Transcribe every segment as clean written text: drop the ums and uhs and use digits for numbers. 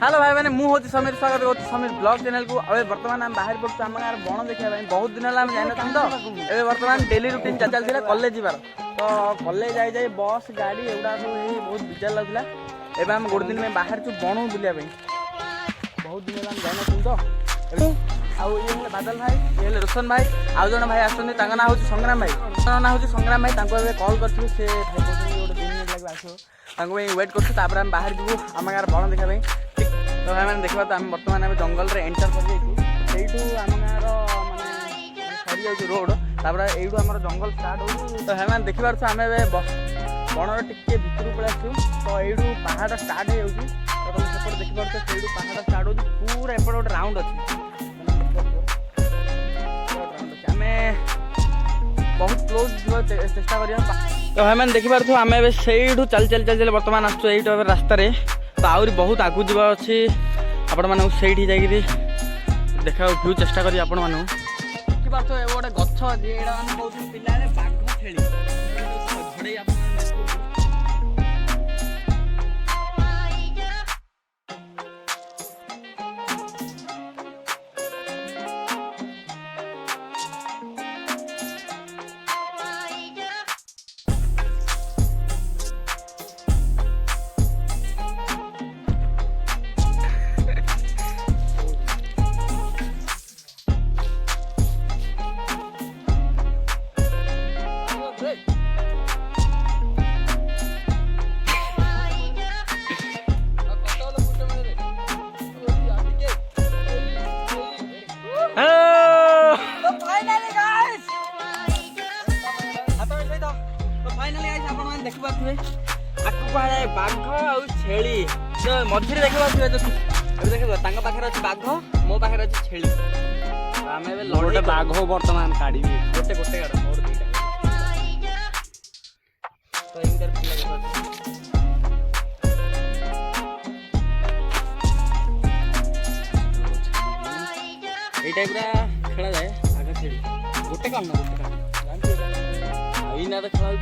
Hello भाई मैंने मुझे हूँ समीर स्वागत होती समीर ब्लॉग चैनल को। अब बर्तमान आम बाहर पड़ू आम गाँव बण देखा बहुत दिन है जान तो ये बर्तमान डेली रुटीन चलती कॉलेज जीवार तो कॉलेज जाई जाई बस गाड़ी एगुड़ा सब बहुत बिजार लगुला। एवं आम गोटे दिन में बाहर बण बुलाया बहुत दिन है जान तो ये बादल भाई ये रोशन भाई आउ जन भाई आस ना हूँ संग्राम भाई ना हूँ संग्राम भाई कल कर से भाई गोटे 2 मिनट लगे आस वेट कर बाहर जीवु आम गाँव बण देखा ठीक तो भाई मैंने देखा तो आम बर्तमान जंगल रे एंटर कर आम गाँव मानने सरी जाऊँ रोड तापर यू आम जंगल स्टार्ट हो तो भाई देखी पार्थ आम बणर टिके भितर पड़े आसू तो यू पहाड़ स्टार्ट हो सेपटे देखी पार्थ से पहाड़ स्टार्ट हो पूरा एपटे गोटे राउंड अच्छी आम बहुत क्लोज चेष्टा करिया तो भाई मैंने देखी पार्थ आम से चल चल चल चल बर्तमान आसु यू रास्तार तो आहरी बहुत आगू जा अच्छी आपण मानू से देखा भ्यू चेष्टा करी आपण मानू देखी पार्थ गोटे गछ अच्छी यहाँ कहते पिला बाघ छेली झड़े देखिपे आखु कहे बाघ आ छेली मझे देखिपे देख पाखे अच्छे बाघ मो पाखे अच्छे छेली आम गोटे बाघ बर्तमान काढ़ी गोटे गोटे गाड़ मोर तो टाइप खेला जाए बाघ छेली गोटे कौन ना गोटे कौन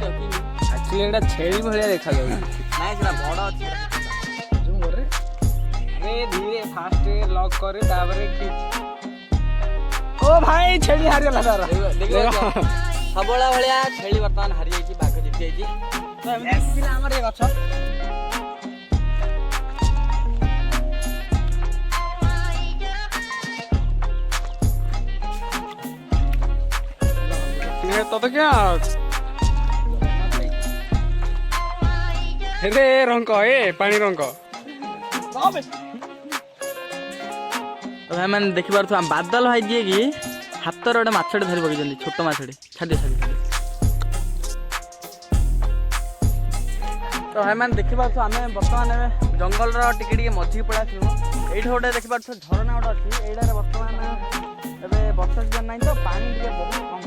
तो खेला एक्चुअली छेली भाया देखा बड़ अच्छे अरे धीरे फास्ट लॉक करे ताबरे खींच ओ भाई छेली हारी गला तार सबला भलिया छेली वर्तमान हारी जाई बाघ जीति जाई तो एक्चुअली हमर ये गछ तो क्या रे रंग ए पानी रंग भाई मैंने देखी पार्थ बादल भाई जी कि हाथ गोटे मछटे धरी पकड़ छोट मछटे छाड़ी छाड़ी तो भाई मैंने देखी पार्थ आम बर्तमान जंगल टिके मझी पड़ा ये गोटे देखी पार्थ झरना गोटे अच्छी यहाँ बर्तमान वर्षा सीजन ना तो पानी बहुत कम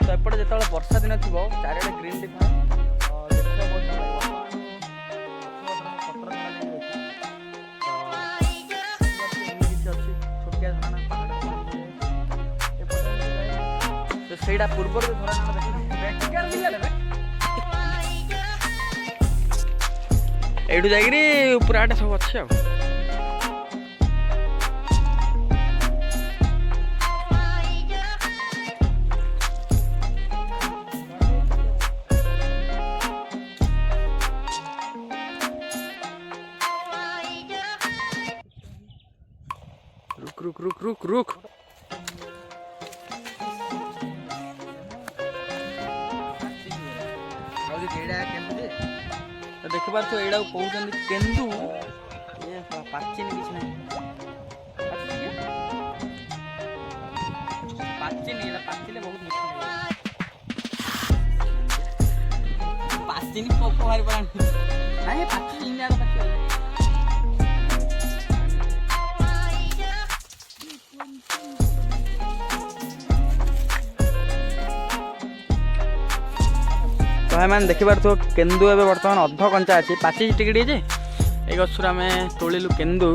तो एपटे जो वर्षा दिन थी चारिड़े ग्रीन टी था ସେଇଟା ପୂର୍ବରୁ ଧରା ଏଇଠୁ ଯାଇକିରି ଉପର ଆଡ଼େ ସବୁ ଅଛି ଆଉ रुक रुक रुक रुक देखी पार्थ एड़ा कहते केन्दु पाचिन किसी ना पाचिन पाचिले बहुत मीठा पाचिन पप बाहर पड़ा ना पाचिन इंडिया तो भाई मैंने देखी पार्थ केन्दु ए बर्तमान अध कंचा अच्छी पाची टिके जे ये गछुर आम तोड़िलु केन्दु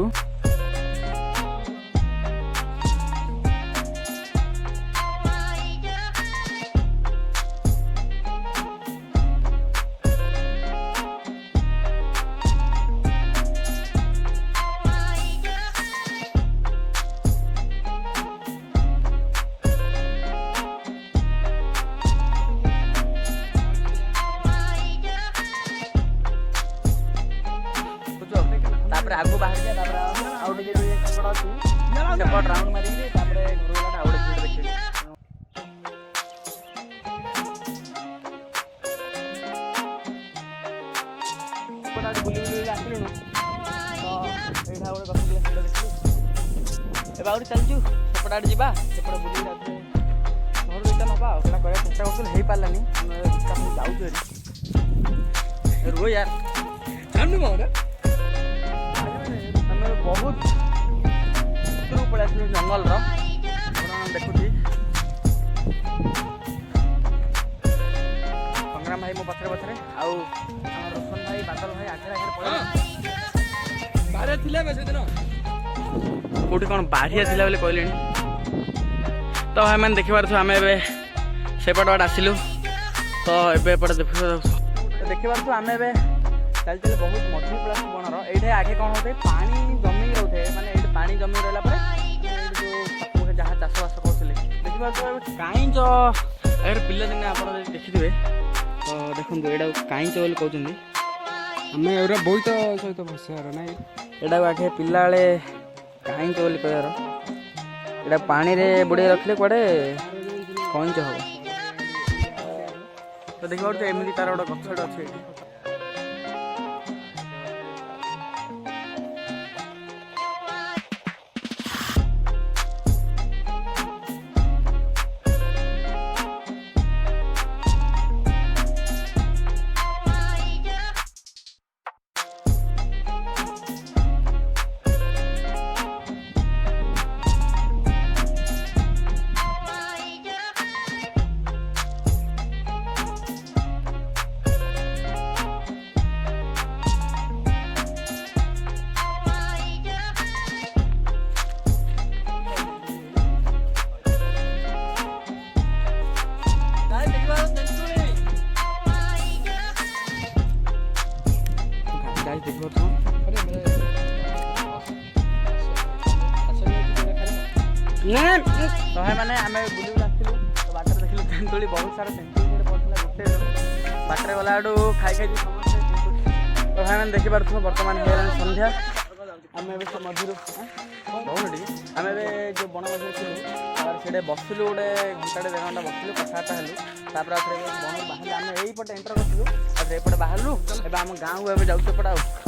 आगू बाहर के आउट के सेपट अच्छी सेपट राउंड मारिकी घर गला आउट देखिए बुली बुली आसलु तो यहाँ गोटे गछ देखिए ए आउट चलचु सेपट आड़े जा सेपट बुली घर दुईटा नवा आटा कर चेष्टा कर हो पारानी जाऊँ रो यार बहुत पड़े आस जंगल देखुची संग्राम भाई मो पथरे पथरे आउ रोशन भाई बादल भाई आगे आगे पड़े कौटी कौन बाढ़ी आसा बोले कहले तो भाई मैंने देखी पार्थ आम सेपट बाट आसलु तो एपटे देखी पार्थ आम चल चल बहुत मझी पड़ा बनर ये आगे कौन होते पानी जमी रोथे माने ये पानी जमी रहा जो जहाँ चाष बास करते देखी पार्थ कईच अगर पिला दिने आप देखिए तो देखो यहाँ कईच बोली कहते आम एरा बहुत सहित भसार ना यहाँ आगे पिला बेले कईच बोली कह यहाँ पानी रे बुड़े रखले कड़े कईच हम तो देखा एमती तार गोटे गछटे अच्छे तो है मैंने आम बुली बुला तो बाटर देखिलु तेंतुली बहुत सारा तेंतुली पड़ता गोटे बाटर गला आड़ू खाई खाई समस्ते तो भाई मैंने देखी पार्थ बर्तमान है संध्या आम ए मझी आम ए जो बण मझे थी बसलु गोटे घंटे 1.5 घंटा बसलु कथबार्ता हेलु बण बाहर आम यहीपटे एंटर करूँ एपटे बाहर आम गाँव को जाऊँ एपटे